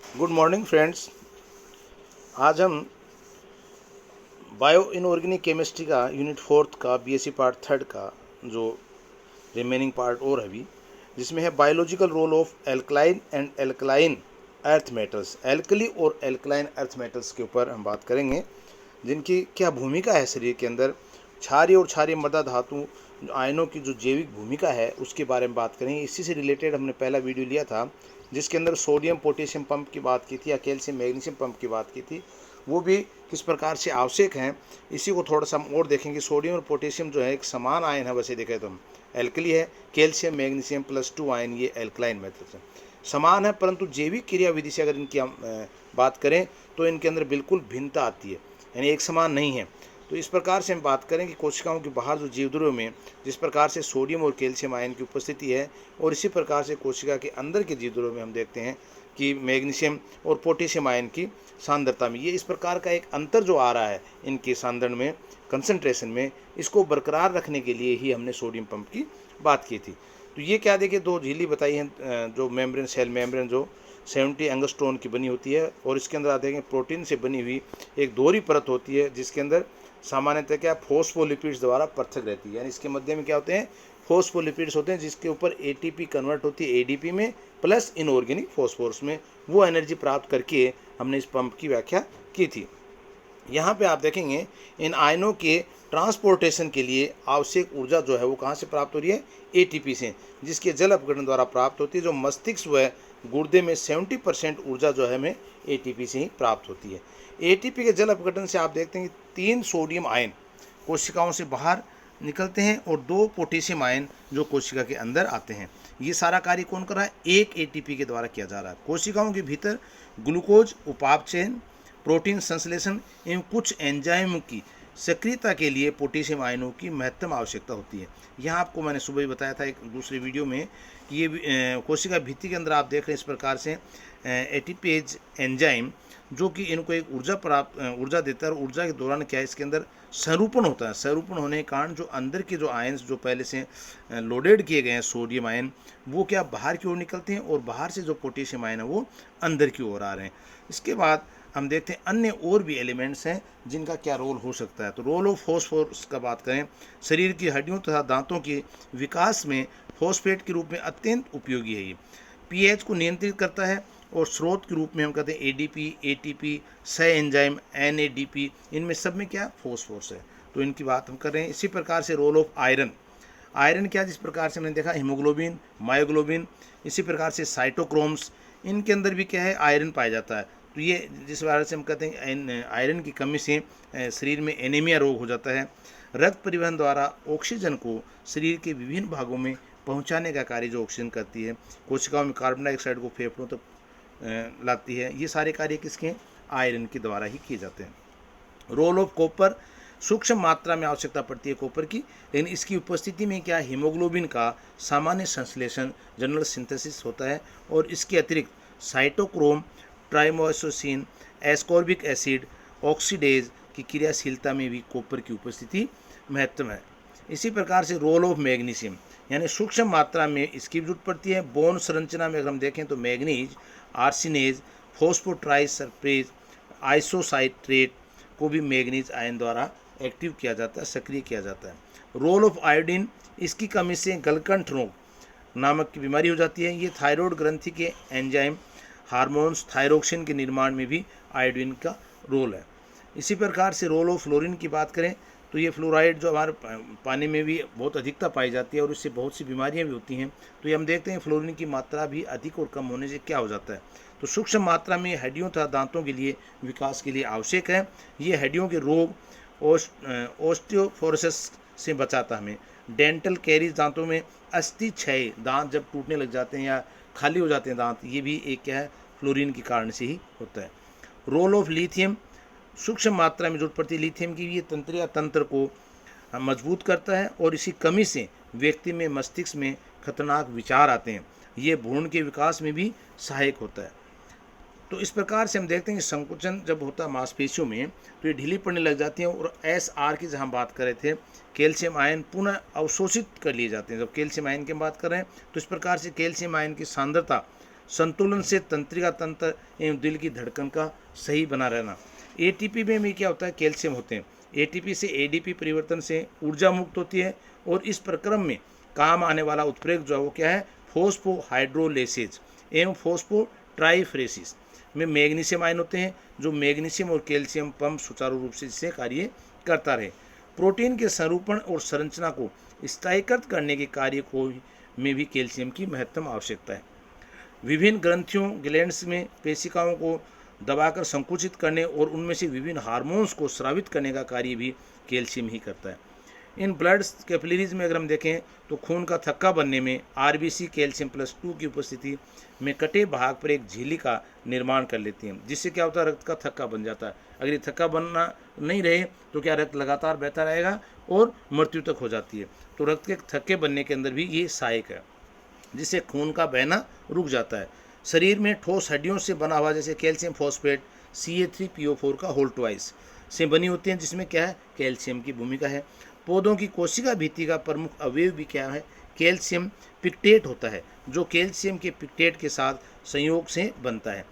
Good morning friends. आज हम bio inorganic chemistry का यूनिट 4 का बीएससी पार्ट 3 का जो रिमेनिंग पार्ट और है अभी, जिसमें है biological role of alkaline and alkaline earth metals, alkali और एल्कलाइन अर्थ मेटल्स के ऊपर हम बात करेंगे, जिनकी क्या भूमिका है शरीर के अंदर। क्षारीय और क्षारीय मृदा धातु आयनों की जो जैविक भूमिका है उसके बारे में बात करेंगे। इसी से रिलेटेड हमने पहला वीडियो लिया था जिसके अंदर सोडियम पोटेशियम पंप की बात की थी या कैल्शियम मैग्नीशियम पंप की बात की थी, वो भी किस प्रकार से आवश्यक हैं। इसी को थोड़ा सा हम और देखेंगे। सोडियम और पोटेशियम जो है एक समान आयन है, वैसे देखें तो हम एल्कली है, कैल्शियम मैग्नीशियम +2 आयन ये एल्कलाइन मेथड है, समान है, परंतु जैविक क्रियाविधि से अगर इनकी हम बात करें तो इनके अंदर बिल्कुल भिन्नता आती है, यानी एक समान नहीं है। तो इस प्रकार से हम बात करें कि कोशिकाओं के बाहर जो जीवद्रव्यों में जिस प्रकार से सोडियम और कैल्शियम आयन की उपस्थिति है, और इसी प्रकार से कोशिका के अंदर के जीवद्रव्यों में हम देखते हैं कि मैग्नीशियम और पोटेशियम आयन की सांद्रता में ये इस प्रकार का एक अंतर जो आ रहा है इनके सांद्रण में, कंसंट्रेशन में, इसको बरकरार रखने के लिए ही हमने सोडियम पंप की बात की थी। तो ये क्या देखिए, दो झिल्ली बताई हैं, जो मेम्ब्रेन, सेल मेम्ब्रेन जो 70 एंगस्ट्रोन की बनी होती है, और इसके अंदर आते हैं प्रोटीन से बनी हुई एक दोहरी परत होती है, जिसके अंदर सामान्यतः क्या फोस्फोलिपिड्स द्वारा पृथक रहती है, यानी इसके मध्य में क्या होते हैं, फोस्फोलिपिड्स होते हैं, जिसके ऊपर एटीपी कन्वर्ट होती है एडीपी में प्लस इनऑर्गेनिक फॉस्फोरस में, वो एनर्जी प्राप्त करके हमने इस पंप की व्याख्या की थी। यहाँ पे आप देखेंगे इन आयनों के ट्रांसपोर्टेशन के लिए आवश्यक ऊर्जा जो है वो कहाँ से प्राप्त हो रही है, एटीपी से, जिसके जल अपघटन द्वारा प्राप्त होती है। जो मस्तिष्क व गुर्दे में 70% ऊर्जा जो है हमें एटीपी से ही प्राप्त होती है। एटीपी के जल अपघटन से आप देखते हैं कि 3 सोडियम आयन कोशिकाओं से बाहर निकलते हैं और 2 पोटेशियम आयन जो कोशिका के अंदर आते हैं। ये सारा कार्य कौन कर रहा है, एक एटीपी के द्वारा किया जा रहा है। कोशिकाओं के भीतर ग्लूकोज उपाप चयन, प्रोटीन संश्लेषण एवं कुछ एंजाइम की सक्रियता के लिए पोटेशियम आयनों की महत्तम आवश्यकता होती है। यहाँ आपको मैंने सुबह ही बताया था एक दूसरे वीडियो में कि ये कोशिका भित्ति के अंदर आप देख रहे हैं इस प्रकार से एटीपेज एंजाइम, जो कि इनको एक ऊर्जा देता है, और ऊर्जा के दौरान क्या है, इसके अंदर संरूपण होता है। संरूपण होने के कारण जो अंदर के जो आयन्स जो पहले से लोडेड किए गए हैं सोडियम आयन, वो क्या बाहर की ओर निकलते हैं, और बाहर से जो पोटेशियम आयन है वो अंदर की ओर आ रहे हैं। इसके बाद हम देखते हैं अन्य और भी एलिमेंट्स हैं जिनका क्या रोल हो सकता है। तो रोल ऑफ फॉस्फोरस का बात करें, शरीर की हड्डियों तथा दांतों के विकास में फॉस्फेट के रूप में अत्यंत उपयोगी है। ये पीएच को नियंत्रित करता है, और स्रोत के रूप में हम कहते हैं एडीपी, एटीपी, सह एंजाइम एनएडीपी, इनमें सब में क्या फॉस्फोरस है, तो इनकी बात हम कर रहे हैं। इसी प्रकार से रोल ऑफ आयरन, आयरन क्या, जिस प्रकार से हमने देखा हीमोग्लोबिन, मायोग्लोबिन, इसी प्रकार से साइटोक्रोम्स, इनके अंदर भी क्या है, आयरन पाया जाता है। तो ये जिस वजह से हम कहते हैं आयरन की कमी से शरीर में एनीमिया रोग हो जाता है। रक्त परिवहन द्वारा ऑक्सीजन को शरीर के विभिन्न भागों में पहुंचाने का कार्य जो ऑक्सीजन करती है, कोशिकाओं में कार्बन डाइऑक्साइड को फेफड़ों तक लाती है, ये सारे कार्य किसके, आयरन के द्वारा ही किए जाते हैं। रोल ऑफ कॉपर, सूक्ष्म मात्रा में आवश्यकता पड़ती है कॉपर की, लेकिन इसकी उपस्थिति में क्या, हीमोग्लोबिन का सामान्य संश्लेषण जनरल सिंथेसिस होता है, और इसके अतिरिक्त साइटोक्रोम, ट्राइमोसोसिन, एस्कॉर्बिक एसिड, ऑक्सीडेज की क्रियाशीलता में भी कॉपर की उपस्थिति महत्व है। इसी प्रकार से रोल ऑफ मैग्नीशियम, यानी सूक्ष्म मात्रा में इसकी जरूरत पड़ती है। बोन संरचना में अगर हम देखें तो मैग्नीज, आर्सिनेज, फॉस्फोट्राइसल्फेट, आइसोसाइट्रेट को भी मैग्नीज आयन द्वारा एक्टिव किया जाता है, सक्रिय किया जाता है। रोल ऑफ आयोडीन, इसकी कमी से गलकंठ रोग नामक की बीमारी हो जाती है। ये थायराइड ग्रंथि के एंजाइम, हार्मोन्स, थायरोक्सिन के निर्माण में भी आयोडीन का रोल है। इसी प्रकार से रोल ऑफ फ्लोरीन की बात करें तो ये फ्लोराइड जो हमारे पानी में भी बहुत अधिकता पाई जाती है, और इससे बहुत सी बीमारियां भी होती हैं। तो ये हम देखते हैं फ्लोरीन की मात्रा भी अधिक और कम होने से क्या हो जाता है, तो सूक्ष्म मात्रा में हड्डियों तथा दांतों के लिए विकास के लिए आवश्यक है। ये हड्डियों के रोग, ऑस्टियोपोरोसिस से बचाता हमें। डेंटल कैरीज, दांतों में अस्थि क्षय, दांत जब टूटने लग जाते हैं या खाली हो जाते हैं दांत, ये भी एक क्या है, फ्लोरीन के कारण से ही होता है। रोल ऑफ लिथियम, सूक्ष्म मात्रा में जरूरत पड़ती है लिथियम की, ये तंत्रिका तंत्र को मजबूत करता है, और इसी कमी से व्यक्ति में मस्तिष्क में खतरनाक विचार आते हैं। ये भ्रूण के विकास में भी सहायक होता है। तो इस प्रकार से हम देखते हैं कि संकुचन जब होता है मांसपेशियों में तो ये ढीली पड़ने लग जाती हैं, और SR की जहाँ बात कर रहे थे, कैल्शियम आयन पुनः अवशोषित कर लिए जाते हैं। जब कैल्शियम आयन की बात कर रहे हैं तो इस प्रकार से कैल्शियम आयन की सांद्रता संतुलन से तंत्रिका तंत्र एवं दिल की धड़कन का सही बना रहना। एटीपी में भी क्या होता है, कैल्शियम होते हैं। एटीपी से एडीपी परिवर्तन से ऊर्जा मुक्त होती है और इस प्रक्रम में काम आने वाला उत्प्रेरक जो है वो क्या है, फोस्फोहाइड्रोलेसेज एवं फोस्फोट्राइफ्रेसिस में मैग्नीशियम आयन होते हैं, जो मैग्नीशियम और कैल्शियम पंप सुचारू रूप से इससे कार्य करता रहे। प्रोटीन के संरूपण और संरचना को स्थायीकृत करने के कार्य को में भी कैल्शियम की महत्तम आवश्यकता है। विभिन्न ग्रंथियों ग्लैंड्स में पेशिकाओं को दबाकर संकुचित करने और उनमें से विभिन्न हार्मोन्स को स्रावित करने का कार्य भी कैल्शियम ही करता है। इन ब्लड कैपिलरीज में अगर हम देखें तो खून का थक्का बनने में आरबीसी कैल्शियम +2 की उपस्थिति में कटे भाग पर एक झिल्ली का निर्माण कर लेती हैं, जिससे क्या होता है, रक्त का थक्का बन जाता है। अगर ये थक्का बनना नहीं रहे तो क्या रक्त लगातार बहता रहेगा और मृत्यु तक हो जाती है। तो रक्त के थक्के बनने के अंदर भी ये सहायक है, जिससे खून का बहना रुक जाता है। शरीर में ठोस हड्डियों से बना हुआ जैसे कैल्शियम फॉस्फेट Ca3PO4 का होल ट्वाइस से बनी होती हैं, जिसमें क्या है, कैल्शियम की भूमिका है। पौधों की कोशिका भित्ति का प्रमुख अवयव भी क्या है, कैल्शियम पिक्टेट होता है, जो कैल्शियम के पिक्टेट के साथ संयोग से बनता है।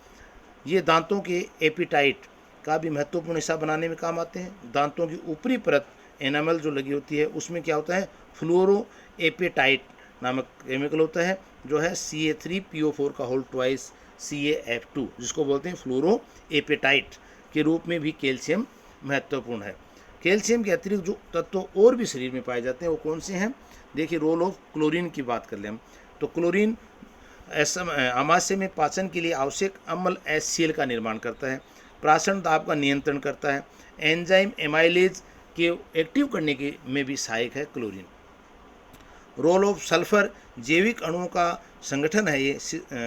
ये दांतों के एपिटाइट का भी महत्वपूर्ण हिस्सा बनाने में काम आते हैं। दांतों की ऊपरी परत एनामल जो लगी होती है उसमें क्या होता है, फ्लोरो एपिटाइट नामक केमिकल होता है, जो है Ca3PO4 का होल ट्वाइस CaF2, जिसको बोलते हैं फ्लोरो एपिटाइट के रूप में भी कैल्शियम महत्वपूर्ण है। कैल्शियम के अतिरिक्त जो तत्व और भी शरीर में पाए जाते हैं वो कौन से हैं, देखिए रोल ऑफ क्लोरीन की बात कर लें हम तो क्लोरीन आमाशय में पाचन के लिए आवश्यक अम्ल HCl का निर्माण करता है, प्राशन दाब का नियंत्रण करता है, एंजाइम एमाइलेज के एक्टिव करने के में भी सहायक है क्लोरीन। रोल ऑफ सल्फर जैविक अणुओं का संगठन है ये,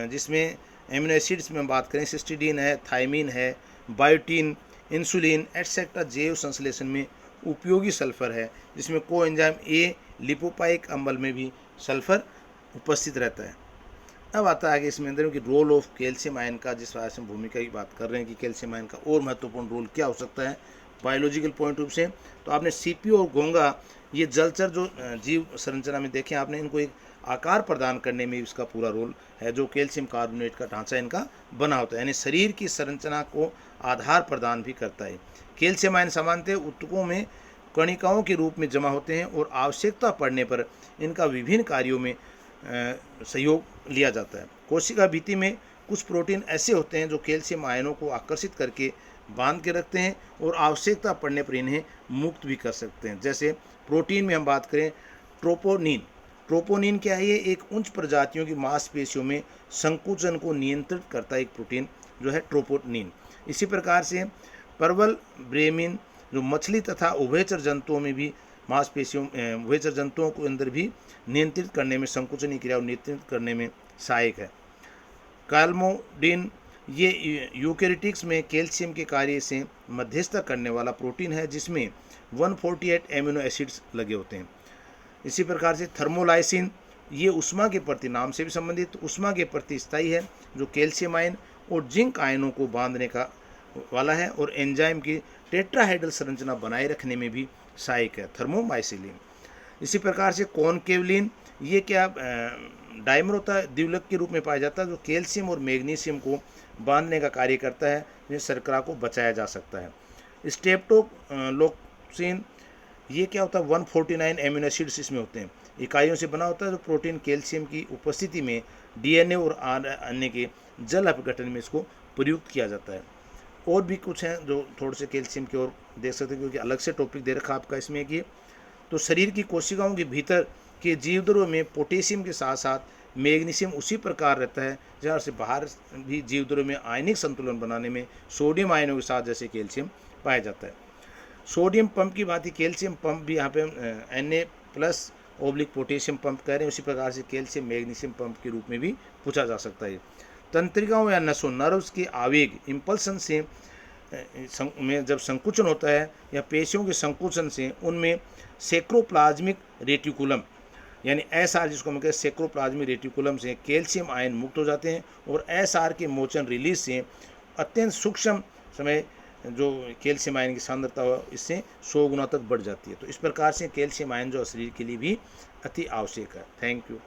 जिसमें एमिनो एसिड्स में बात करें सिस्टीडीन है, थायमीन है, बायोटीन, इंसुलिन एटसेट्रा जैव संश्लेषण में उपयोगी सल्फर है, जिसमें कोएंजाइम ए लिपोपाइक अम्ल में भी सल्फर उपस्थित रहता है। अब आता है आगे इसमें अंदर कि रोल ऑफ कैल्शियम आयन का, जिस तरह से भूमिका की बात कर रहे हैं कि कैल्शियम आयन का और महत्वपूर्ण रोल क्या हो सकता है बायोलॉजिकल पॉइंट ऑफ से। तो आपने सीपी और घोंगा ये जलचर जो जीव संरचना में देखें आपने, इनको एक आकार प्रदान करने में इसका पूरा रोल है, जो कैल्शियम कार्बोनेट का ढांचा इनका बना होता है, यानी शरीर की संरचना को आधार प्रदान भी करता है। कैल्शियम आयन सामान्यतः ऊतकों में कणिकाओं के रूप में जमा होते हैं और आवश्यकता पड़ने पर इनका विभिन्न कार्यों में सहयोग लिया जाता है। कोशिका भित्ति में कुछ प्रोटीन ऐसे होते हैं जो कैल्शियम आयनों को आकर्षित करके बांध के रखते हैं और आवश्यकता पड़ने पर इन्हें मुक्त भी कर सकते हैं। जैसे प्रोटीन में हम बात करें ट्रोपोनिन, ट्रोपोनिन क्या है, ये एक उच्च प्रजातियों की मांसपेशियों में संकुचन को नियंत्रित करता है एक प्रोटीन जो है ट्रोपोनिन। इसी प्रकार से परवल ब्रेमिन जो मछली तथा उभयचर जंतुओं में भी मांसपेशियों उभयचर जंतुओं को अंदर भी नियंत्रित करने में, संकुचन की क्रिया को नियंत्रित करने में सहायक है। काल्मोडिन ये यूकैरियोटिक्स में कैल्शियम के कार्य से मध्यस्थता करने वाला प्रोटीन है, जिसमें 148 एमिनो एसिड्स लगे होते हैं। इसी प्रकार से थर्मोलाइसिन ये उष्मा के प्रति, नाम से भी संबंधित, उष्मा के प्रति स्थायी है, जो कैल्शियम आयन और जिंक आयनों को बांधने का वाला है और एंजाइम की टेट्राहाइड्रल संरचना बनाए रखने में भी सहायक है, थर्मोमाइसिलिन। इसी प्रकार से कॉनकेवलिन ये क्या डायमर होता है, द्विलक के रूप में पाया जाता है, जो कैल्शियम और मैग्नीशियम को बांधने का कार्य करता है, जिससे शर्करा को बचाया जा सकता है। स्ट्रेप्टोलोक्सिन ये क्या होता है, 149 एमिनो एसिड्स इसमें होते हैं, इकाइयों से बना होता है, जो प्रोटीन कैल्शियम की उपस्थिति में डीएनए और अन्य के जल अपघटन में इसको प्रयुक्त किया जाता है। और भी कुछ हैं जो थोड़े से कैल्शियम की ओर देख सकते हैं, क्योंकि अलग से टॉपिक दे रखा आपका इसमें कि तो शरीर की कोशिकाओं के भीतर के जीवद्रव्य में पोटेशियम के साथ साथ मैग्नीशियम उसी प्रकार रहता है जहाँ से बाहर भी जीवद्रव्य में आयनिक संतुलन बनाने में सोडियम आयनों के साथ जैसे कैल्शियम पाया जाता है। सोडियम पंप की बात ही, कैल्शियम पंप भी यहाँ पे Na+ पोटेशियम पंप कह रहे हैं, उसी प्रकार से कैल्शियम मैग्नीशियम पंप के रूप में भी पूछा जा सकता है। तंत्रिकाओं या नसों नर्व्स के आवेग इम्पल्सन से में जब संकुचन होता है या पेशियों के संकुचन से उनमें सेक्रोप्लाज्मिक रेटिकुलम यानी SR जिसको हम कहते हैं सेक्रोप्लाज्मिक रेटिकुलम से कैल्शियम आयन मुक्त हो जाते हैं और SR के मोचन रिलीज से अत्यंत सूक्ष्म समय जो कैल्शियम आयन की सांद्रता हो इससे 100 गुना तक बढ़ जाती है। तो इस प्रकार से कैल्शियम आयन जो शरीर के लिए भी अति आवश्यक है। Thank you.